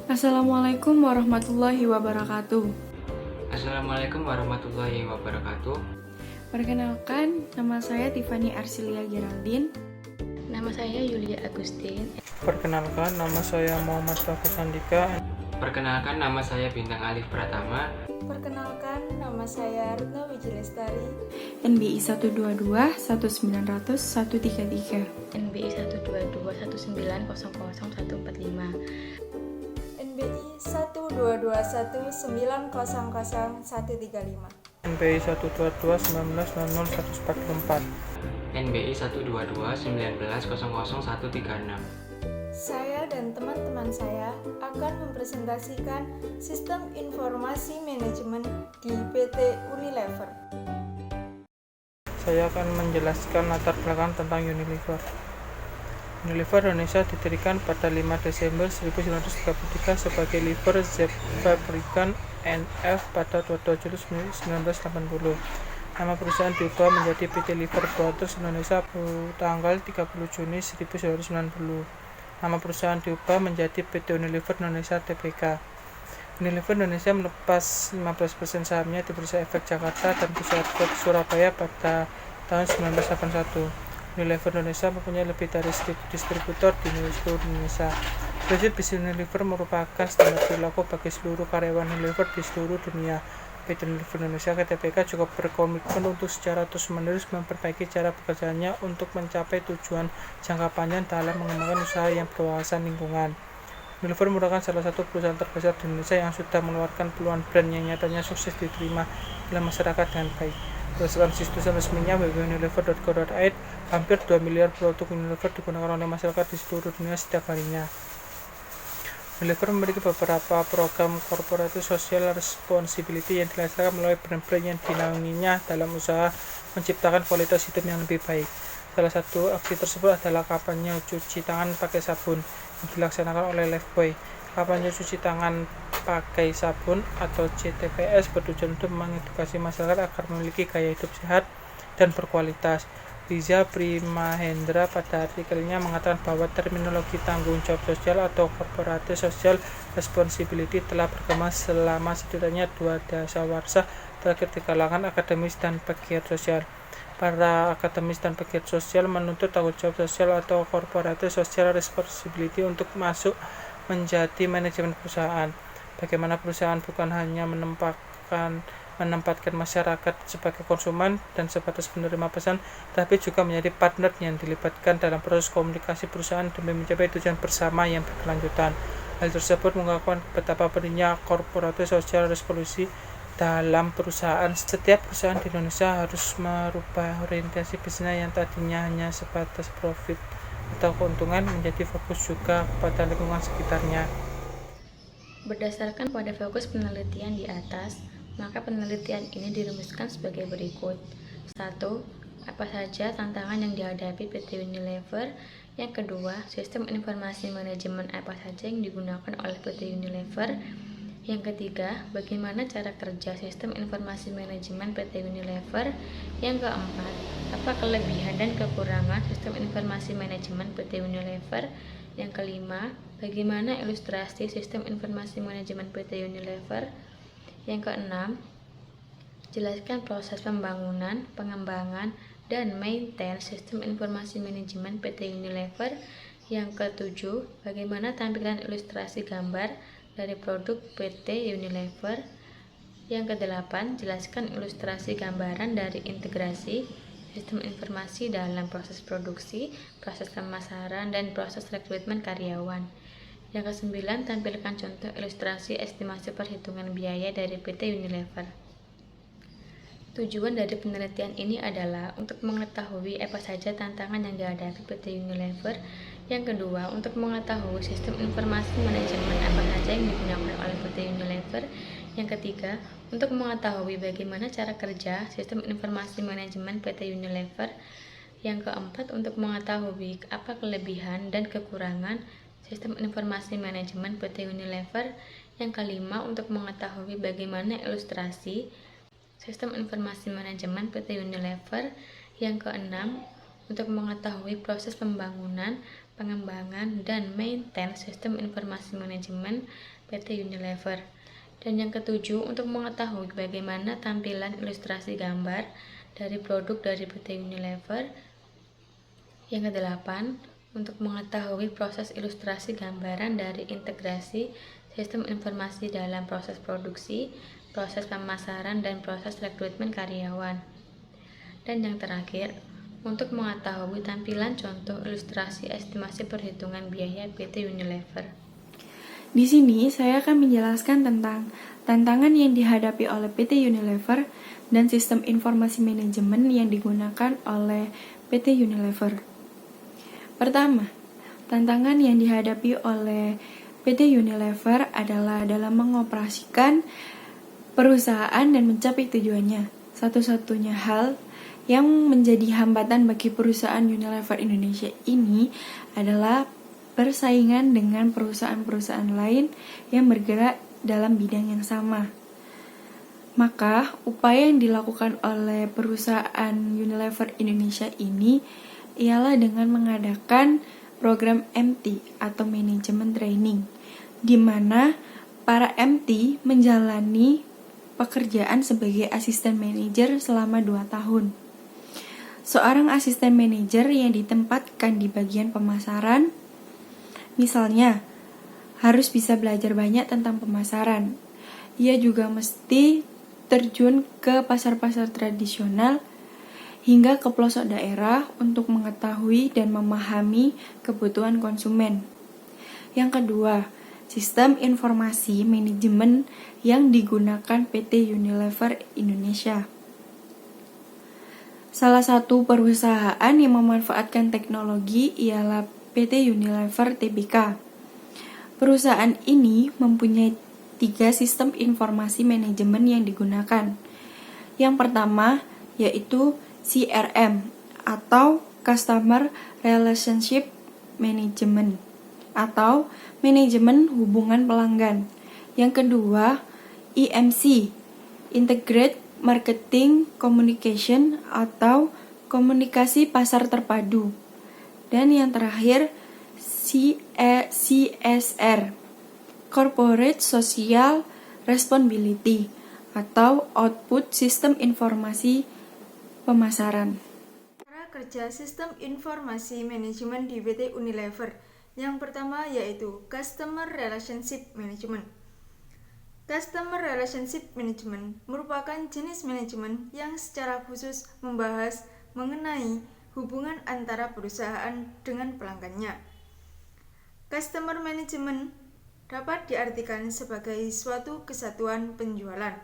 Assalamualaikum warahmatullahi wabarakatuh. Assalamualaikum warahmatullahi wabarakatuh. Perkenalkan, nama saya Tiffany Arsilia Geraldine. Nama saya Yulia Agustin. Perkenalkan, nama saya Muhammad Bagus Andika. Perkenalkan, nama saya Bintang Alif Pratama. Perkenalkan, nama saya Retno Wijilestari. NBI 122 1900 133. NBI 122 1900145. NBI 12219000135. NBI 122 1900 144. NBI 122 1900 136. Saya dan teman-teman saya akan mempresentasikan sistem informasi manajemen di PT Unilever. Saya akan menjelaskan latar belakang tentang Unilever. Unilever Indonesia didirikan pada 5 Desember 1933 sebagai Liver Fabricant NF pada 27 Juli 1980. Nama perusahaan diubah menjadi PT Liver Brothers Indonesia tanggal 30 Juni 1990. Nama perusahaan diubah menjadi PT Unilever Indonesia Tbk. Unilever Indonesia melepas 15% sahamnya di Bursa Efek Jakarta dan Bursa Efek Surabaya pada tahun 1981. Unilever Indonesia mempunyai lebih dari 1000 distributor di seluruh Indonesia. Prinsip bisnis Unilever merupakan standar perilaku bagi seluruh karyawan Unilever di seluruh dunia. PT Unilever Indonesia (TPK) juga berkomitmen untuk secara terus-menerus memperbaiki cara bekerjanya untuk mencapai tujuan jangka panjang dalam mengembangkan usaha yang berwawasan lingkungan. Unilever merupakan salah satu perusahaan terbesar di Indonesia yang sudah mengeluarkan puluhan brand yang nyatanya sukses diterima oleh masyarakat dengan baik. Berdasarkan situs resminya www.unilever.co.id, hampir 2 miliar produk Unilever digunakan oleh masyarakat di seluruh dunia setiap harinya. Unilever memiliki beberapa program corporate social responsibility yang dilaksanakan melalui brand-brand yang dinaunginya dalam usaha menciptakan kualitas hidup yang lebih baik. Salah satu aksi tersebut adalah kampanye cuci tangan pakai sabun yang dilaksanakan oleh Lifebuoy. Kampanye cuci tangan pakai sabun atau CTPS bertujuan untuk mengedukasi masyarakat agar memiliki gaya hidup sehat dan berkualitas. Riza Primahendra pada artikelnya mengatakan bahwa terminologi tanggung jawab sosial atau corporate social responsibility telah berkembang selama setidaknya 2 dasawarsa terakhir di kalangan akademis dan pegiat sosial. Para akademis dan pegiat sosial menuntut tanggung jawab sosial atau corporate social responsibility untuk masuk menjadi manajemen perusahaan. Bagaimana perusahaan bukan hanya menempatkan masyarakat sebagai konsumen dan sebatas penerima pesan, tapi juga menjadi partner yang dilibatkan dalam proses komunikasi perusahaan demi mencapai tujuan bersama yang berkelanjutan. Hal tersebut mengungkapkan betapa pentingnya corporate social responsibility dalam perusahaan. Setiap perusahaan di Indonesia harus merubah orientasi bisnis yang tadinya hanya sebatas profit atau keuntungan menjadi fokus juga kepada lingkungan sekitarnya. Berdasarkan pada fokus penelitian di atas, maka penelitian ini dirumuskan sebagai berikut. 1. Apa saja tantangan yang dihadapi PT Unilever? Yang kedua, sistem informasi manajemen apa saja yang digunakan oleh PT Unilever? Yang ketiga, bagaimana cara kerja sistem informasi manajemen PT Unilever? Yang keempat, apa kelebihan dan kekurangan sistem informasi manajemen PT Unilever? Yang kelima, bagaimana ilustrasi sistem informasi manajemen PT Unilever? Yang keenam, jelaskan proses pembangunan, pengembangan, dan maintain sistem informasi manajemen PT Unilever. Yang ketujuh, bagaimana tampilan ilustrasi gambar dari produk PT Unilever. Yang kedelapan, jelaskan ilustrasi gambaran dari integrasi sistem informasi dalam proses produksi, proses pemasaran, dan proses rekrutmen karyawan. Yang kesembilan, tampilkan contoh ilustrasi estimasi perhitungan biaya dari PT Unilever. Tujuan dari penelitian ini adalah untuk mengetahui apa saja tantangan yang dihadapi PT Unilever. Yang kedua, untuk mengetahui sistem informasi manajemen apa saja yang digunakan oleh PT Unilever. Yang ketiga, untuk mengetahui bagaimana cara kerja sistem informasi manajemen PT Unilever. Yang keempat, untuk mengetahui apa kelebihan dan kekurangan sistem informasi manajemen PT Unilever. Yang kelima, untuk mengetahui bagaimana ilustrasi sistem informasi manajemen PT Unilever. Yang keenam, untuk mengetahui proses pembangunan, pengembangan, dan maintain sistem informasi manajemen. PT Unilever. Dan yang ketujuh, untuk mengetahui bagaimana tampilan ilustrasi gambar dari produk dari PT Unilever. Yang kedelapan, untuk mengetahui proses ilustrasi gambaran dari integrasi sistem informasi dalam proses produksi, proses pemasaran, dan proses rekrutmen karyawan. Dan yang terakhir, untuk mengetahui tampilan contoh ilustrasi estimasi perhitungan biaya PT Unilever. Di sini saya akan menjelaskan tentang tantangan yang dihadapi oleh PT Unilever dan sistem informasi manajemen yang digunakan oleh PT Unilever. Pertama, tantangan yang dihadapi oleh PT Unilever adalah dalam mengoperasikan perusahaan dan mencapai tujuannya. Satu-satunya hal yang menjadi hambatan bagi perusahaan Unilever Indonesia ini adalah persaingan dengan perusahaan-perusahaan lain yang bergerak dalam bidang yang sama. Maka, upaya yang dilakukan oleh perusahaan Unilever Indonesia ini ialah dengan mengadakan program MT atau Manajemen Training, di mana para MT menjalani pekerjaan sebagai asisten manajer selama 2 tahun. Seorang asisten manajer yang ditempatkan di bagian pemasaran, misalnya, harus bisa belajar banyak tentang pemasaran. Ia juga mesti terjun ke pasar-pasar tradisional hingga ke pelosok daerah untuk mengetahui dan memahami kebutuhan konsumen. Yang kedua, sistem informasi manajemen yang digunakan PT Unilever Indonesia. Salah satu perusahaan yang memanfaatkan teknologi ialah PT Unilever Tbk. Perusahaan ini mempunyai 3 sistem informasi manajemen yang digunakan. Yang pertama yaitu CRM atau Customer Relationship Management atau manajemen hubungan pelanggan. Yang kedua, IMC, Integrated Marketing Communication atau komunikasi pasar terpadu. Dan yang terakhir, CSR, Corporate Social Responsibility atau Output Sistem Informasi Pemasaran. Cara kerja sistem informasi manajemen di PT Unilever. Yang pertama yaitu Customer Relationship Management. Customer Relationship Management merupakan jenis manajemen yang secara khusus membahas mengenai hubungan antara perusahaan dengan pelanggannya. Customer Management dapat diartikan sebagai suatu kesatuan penjualan,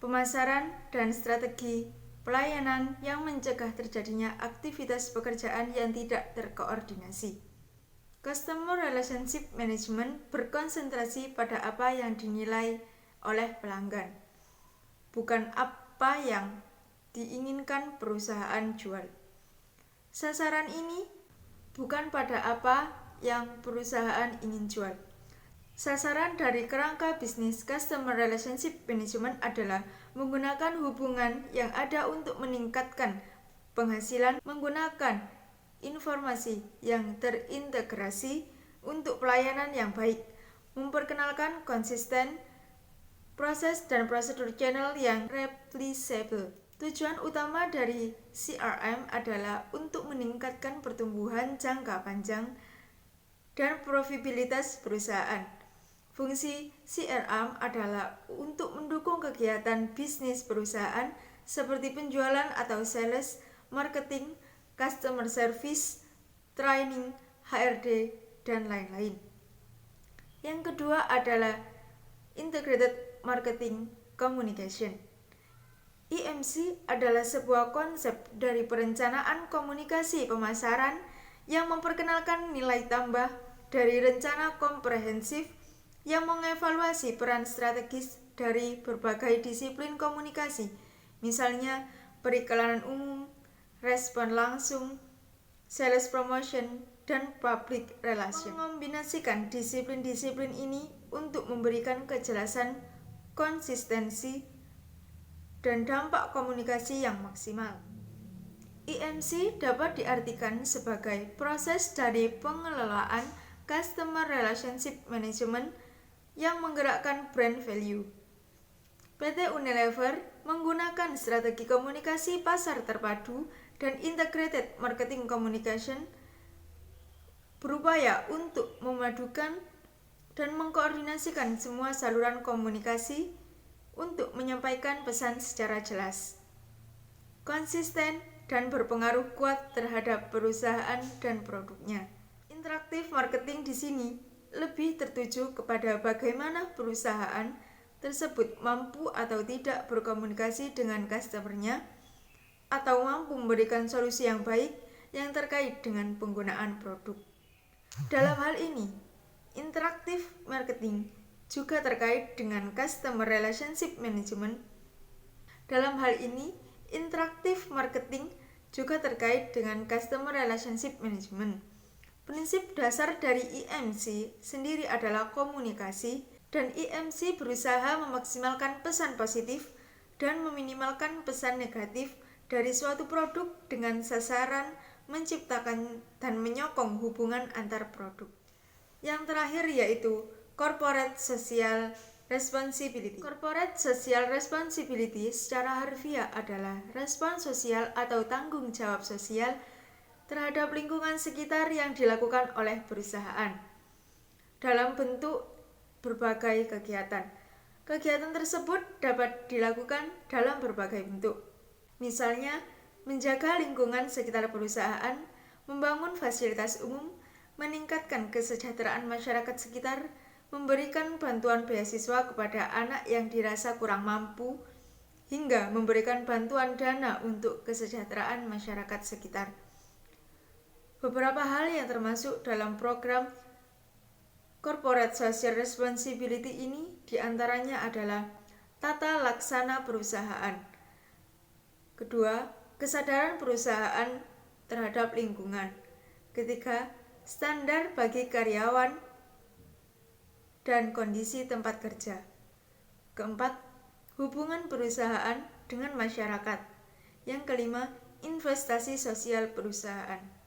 pemasaran, dan strategi pelayanan yang mencegah terjadinya aktivitas pekerjaan yang tidak terkoordinasi. Customer Relationship Management berkonsentrasi pada apa yang dinilai oleh pelanggan, bukan apa yang diinginkan perusahaan jual. Sasaran ini bukan pada apa yang perusahaan ingin jual. Sasaran dari kerangka bisnis Customer Relationship Management adalah menggunakan hubungan yang ada untuk meningkatkan penghasilan menggunakan informasi yang terintegrasi untuk pelayanan yang baik, memperkenalkan konsisten, proses dan prosedur channel yang replicable. Tujuan utama dari CRM adalah untuk meningkatkan pertumbuhan jangka panjang dan profitabilitas perusahaan. Fungsi CRM adalah untuk mendukung kegiatan bisnis perusahaan seperti penjualan atau sales, marketing, customer service, training, HRD, dan lain-lain. Yang kedua adalah Integrated Marketing Communication. IMC adalah sebuah konsep dari perencanaan komunikasi pemasaran yang memperkenalkan nilai tambah dari rencana komprehensif yang mengevaluasi peran strategis dari berbagai disiplin komunikasi, misalnya periklanan umum, respon langsung, sales promotion, dan public relation. Mengombinasikan disiplin-disiplin ini untuk memberikan kejelasan, konsistensi, dan dampak komunikasi yang maksimal. IMC dapat diartikan sebagai proses dari pengelolaan Customer Relationship Management yang menggerakkan brand value. PT Unilever menggunakan strategi komunikasi pasar terpadu dan integrated marketing communication berupaya untuk memadukan dan mengkoordinasikan semua saluran komunikasi untuk menyampaikan pesan secara jelas, konsisten, dan berpengaruh kuat terhadap perusahaan dan produknya. Interaktif marketing di sini lebih tertuju kepada bagaimana perusahaan tersebut mampu atau tidak berkomunikasi dengan customer-nya atau mampu memberikan solusi yang baik yang terkait dengan penggunaan produk. Dalam hal ini, interaktif marketing juga terkait dengan customer relationship management. Dalam hal ini, interaktif marketing juga terkait dengan customer relationship management. Prinsip dasar dari IMC sendiri adalah komunikasi, dan IMC berusaha memaksimalkan pesan positif dan meminimalkan pesan negatif dari suatu produk dengan sasaran menciptakan dan menyokong hubungan antar produk. Yang terakhir yaitu Corporate Social Responsibility. Corporate Social Responsibility secara harfiah adalah respons sosial atau tanggung jawab sosial terhadap lingkungan sekitar yang dilakukan oleh perusahaan dalam bentuk berbagai kegiatan. Kegiatan tersebut dapat dilakukan dalam berbagai bentuk. Misalnya, menjaga lingkungan sekitar perusahaan, membangun fasilitas umum, meningkatkan kesejahteraan masyarakat sekitar, memberikan bantuan beasiswa kepada anak yang dirasa kurang mampu, hingga memberikan bantuan dana untuk kesejahteraan masyarakat sekitar. Beberapa hal yang termasuk dalam program Corporate Social Responsibility ini diantaranya adalah tata laksana perusahaan. Kedua, kesadaran perusahaan terhadap lingkungan. Ketiga, standar bagi karyawan dan kondisi tempat kerja. Keempat, hubungan perusahaan dengan masyarakat. Yang kelima, investasi sosial perusahaan.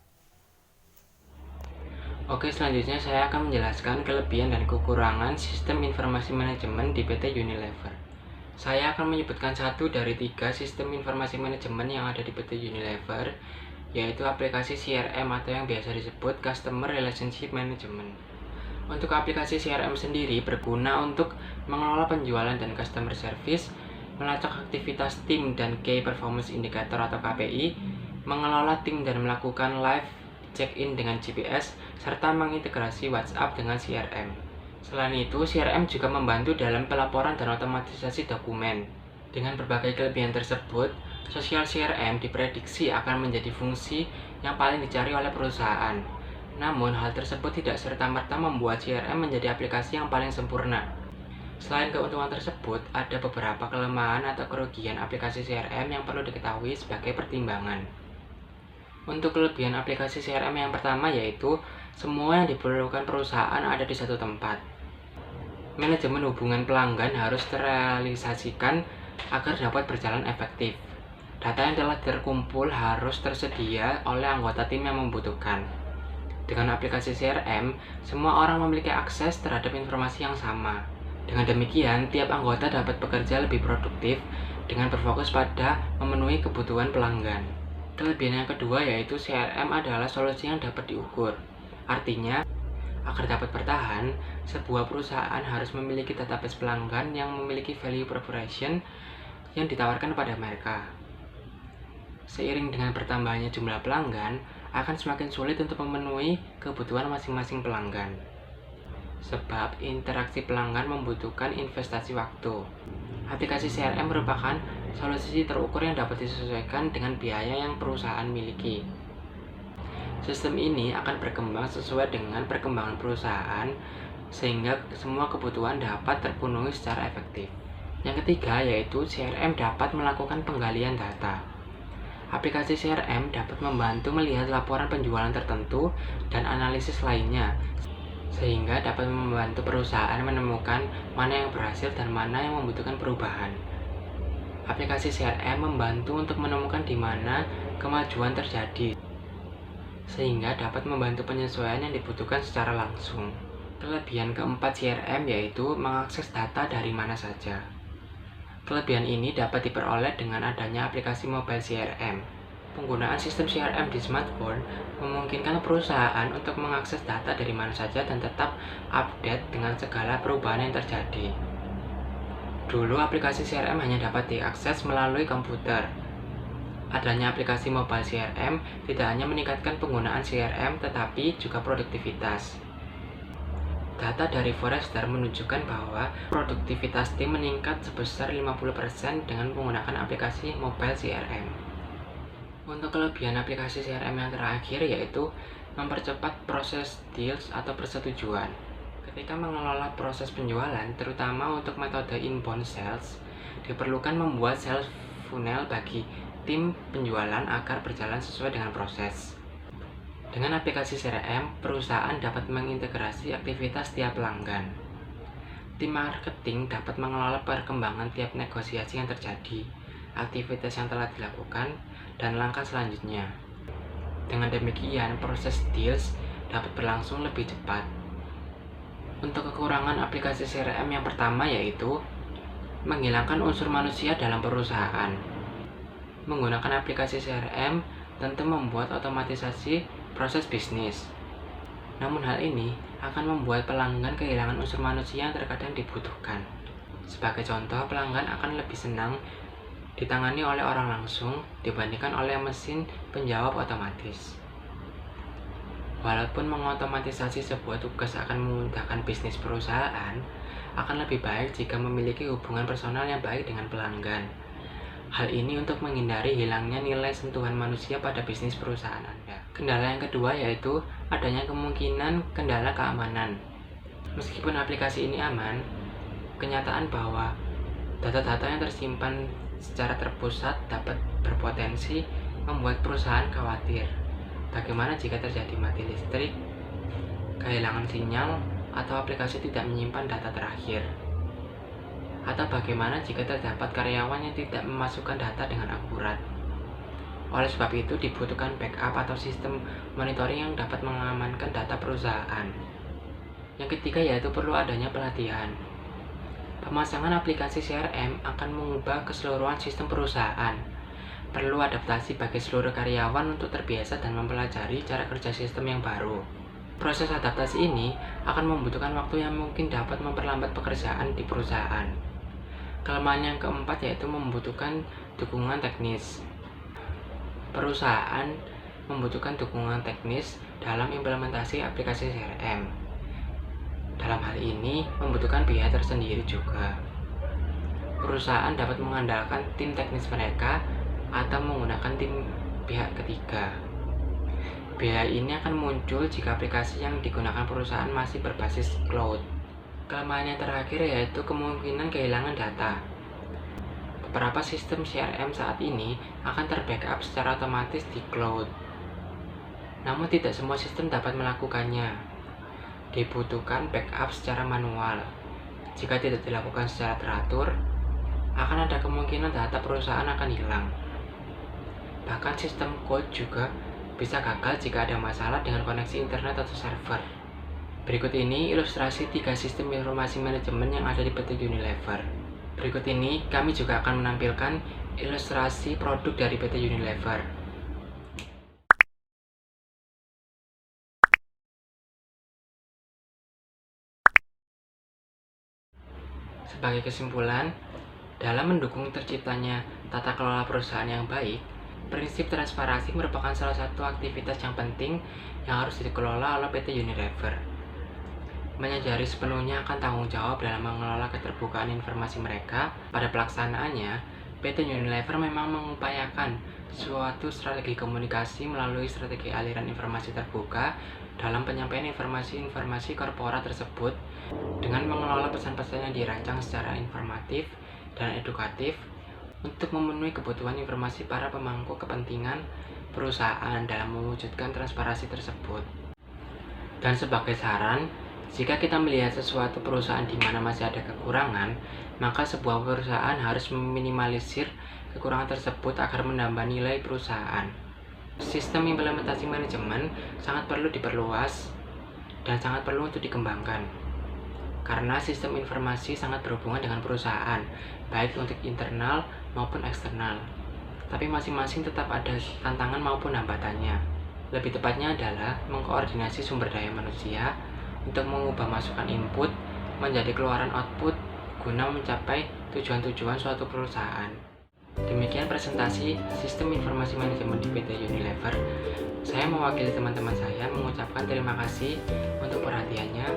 Oke, selanjutnya saya akan menjelaskan kelebihan dan kekurangan sistem informasi manajemen di PT Unilever. Saya akan menyebutkan 1 dari 3 sistem informasi manajemen yang ada di PT Unilever, yaitu aplikasi CRM atau yang biasa disebut Customer Relationship Management. Untuk aplikasi CRM sendiri berguna untuk mengelola penjualan dan customer service, melacak aktivitas tim dan Key Performance Indicator atau KPI, mengelola tim dan melakukan live check-in dengan GPS, serta mengintegrasi WhatsApp dengan CRM. Selain itu, CRM juga membantu dalam pelaporan dan otomatisasi dokumen. Dengan berbagai kelebihan tersebut, sosial CRM diprediksi akan menjadi fungsi yang paling dicari oleh perusahaan. Namun, hal tersebut tidak serta-merta membuat CRM menjadi aplikasi yang paling sempurna. Selain keuntungan tersebut, ada beberapa kelemahan atau kerugian aplikasi CRM yang perlu diketahui sebagai pertimbangan. Untuk kelebihan aplikasi CRM yang pertama yaitu semua yang diperlukan perusahaan ada di satu tempat. Manajemen hubungan pelanggan harus terrealisasikan agar dapat berjalan efektif. Data yang telah terkumpul harus tersedia oleh anggota tim yang membutuhkan. Dengan aplikasi CRM, semua orang memiliki akses terhadap informasi yang sama. Dengan demikian, tiap anggota dapat bekerja lebih produktif dengan berfokus pada memenuhi kebutuhan pelanggan. Kelebihan yang kedua yaitu CRM adalah solusi yang dapat diukur. Artinya, agar dapat bertahan, sebuah perusahaan harus memiliki database pelanggan yang memiliki value proposition yang ditawarkan pada mereka. Seiring dengan bertambahnya jumlah pelanggan, akan semakin sulit untuk memenuhi kebutuhan masing-masing pelanggan. Sebab interaksi pelanggan membutuhkan investasi waktu. Aplikasi CRM merupakan solusi terukur yang dapat disesuaikan dengan biaya yang perusahaan miliki. Sistem ini akan berkembang sesuai dengan perkembangan perusahaan, sehingga semua kebutuhan dapat terpenuhi secara efektif. Yang ketiga yaitu CRM dapat melakukan penggalian data. Aplikasi CRM dapat membantu melihat laporan penjualan tertentu dan analisis lainnya, sehingga dapat membantu perusahaan menemukan mana yang berhasil dan mana yang membutuhkan perubahan. Aplikasi CRM membantu untuk menemukan di mana kemajuan terjadi, sehingga dapat membantu penyesuaian yang dibutuhkan secara langsung. Kelebihan keempat CRM yaitu mengakses data dari mana saja. Kelebihan ini dapat diperoleh dengan adanya aplikasi mobile CRM. Penggunaan sistem CRM di smartphone memungkinkan perusahaan untuk mengakses data dari mana saja dan tetap update dengan segala perubahan yang terjadi. Dulu aplikasi CRM hanya dapat diakses melalui komputer. Adanya aplikasi mobile CRM tidak hanya meningkatkan penggunaan CRM tetapi juga produktivitas. Data dari Forrester menunjukkan bahwa produktivitas tim meningkat sebesar 50% dengan menggunakan aplikasi mobile CRM. Untuk kelebihan aplikasi CRM yang terakhir yaitu mempercepat proses deals atau persetujuan. Ketika mengelola proses penjualan, terutama untuk metode inbound sales, diperlukan membuat sales funnel bagi tim penjualan agar berjalan sesuai dengan proses. Dengan aplikasi CRM, perusahaan dapat mengintegrasi aktivitas tiap pelanggan. Tim marketing dapat mengelola perkembangan tiap negosiasi yang terjadi, aktivitas yang telah dilakukan, dan langkah selanjutnya. Dengan demikian, proses deals dapat berlangsung lebih cepat. Untuk kekurangan aplikasi CRM yang pertama yaitu menghilangkan unsur manusia dalam perusahaan. Menggunakan aplikasi CRM tentu membuat otomatisasi proses bisnis. Namun hal ini akan membuat pelanggan kehilangan unsur manusia yang terkadang dibutuhkan. Sebagai contoh, pelanggan akan lebih senang ditangani oleh orang langsung dibandingkan oleh mesin penjawab otomatis. Walaupun mengotomatisasi sebuah tugas akan memudahkan bisnis perusahaan, akan lebih baik jika memiliki hubungan personal yang baik dengan pelanggan. Hal ini untuk menghindari hilangnya nilai sentuhan manusia pada bisnis perusahaan Anda. Kendala yang kedua yaitu adanya kemungkinan kendala keamanan. Meskipun aplikasi ini aman, kenyataan bahwa data-data yang tersimpan secara terpusat dapat berpotensi membuat perusahaan khawatir. Bagaimana jika terjadi mati listrik, kehilangan sinyal, atau aplikasi tidak menyimpan data terakhir? Atau bagaimana jika terdapat karyawan yang tidak memasukkan data dengan akurat? Oleh sebab itu dibutuhkan backup atau sistem monitoring yang dapat mengamankan data perusahaan. Yang ketiga yaitu perlu adanya pelatihan. Pemasangan aplikasi CRM akan mengubah keseluruhan sistem perusahaan. Perlu adaptasi bagi seluruh karyawan untuk terbiasa dan mempelajari cara kerja sistem yang baru. Proses adaptasi ini akan membutuhkan waktu yang mungkin dapat memperlambat pekerjaan di perusahaan. Kelemahan yang keempat yaitu membutuhkan dukungan teknis. Perusahaan membutuhkan dukungan teknis dalam implementasi aplikasi CRM. Dalam hal ini membutuhkan biaya tersendiri juga. Perusahaan dapat mengandalkan tim teknis mereka atau menggunakan tim pihak ketiga. Biaya ini akan muncul jika aplikasi yang digunakan perusahaan masih berbasis cloud. Kelemahan yang terakhir yaitu kemungkinan kehilangan data. Beberapa sistem CRM saat ini akan terbackup secara otomatis di cloud. Namun tidak semua sistem dapat melakukannya. Dibutuhkan backup secara manual. Jika tidak dilakukan secara teratur, akan ada kemungkinan data perusahaan akan hilang. Bahkan sistem code juga bisa gagal jika ada masalah dengan koneksi internet atau server. Berikut ini ilustrasi 3 sistem informasi manajemen yang ada di PT Unilever. Berikut ini kami juga akan menampilkan ilustrasi produk dari PT Unilever. Sebagai kesimpulan, dalam mendukung terciptanya tata kelola perusahaan yang baik, prinsip transparansi merupakan salah satu aktivitas yang penting yang harus dikelola oleh PT Unilever. Menyadari sepenuhnya akan tanggung jawab dalam mengelola keterbukaan informasi mereka, pada pelaksanaannya, PT Unilever memang mengupayakan suatu strategi komunikasi melalui strategi aliran informasi terbuka dalam penyampaian informasi-informasi korporat tersebut dengan mengelola pesan-pesan yang dirancang secara informatif dan edukatif untuk memenuhi kebutuhan informasi para pemangku kepentingan perusahaan dalam mewujudkan transparansi tersebut. Dan sebagai saran, jika kita melihat sesuatu perusahaan di mana masih ada kekurangan, maka sebuah perusahaan harus meminimalisir kekurangan tersebut agar menambah nilai perusahaan. Sistem implementasi manajemen sangat perlu diperluas dan sangat perlu untuk dikembangkan. Karena sistem informasi sangat berhubungan dengan perusahaan, baik untuk internal maupun eksternal. Tapi masing-masing tetap ada tantangan maupun hambatannya. Lebih tepatnya adalah mengkoordinasi sumber daya manusia untuk mengubah masukan input menjadi keluaran output guna mencapai tujuan-tujuan suatu perusahaan. Demikian presentasi Sistem Informasi Manajemen di PT Unilever. Saya mewakili teman-teman saya mengucapkan terima kasih untuk perhatiannya.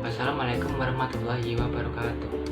Wassalamualaikum warahmatullahi wabarakatuh.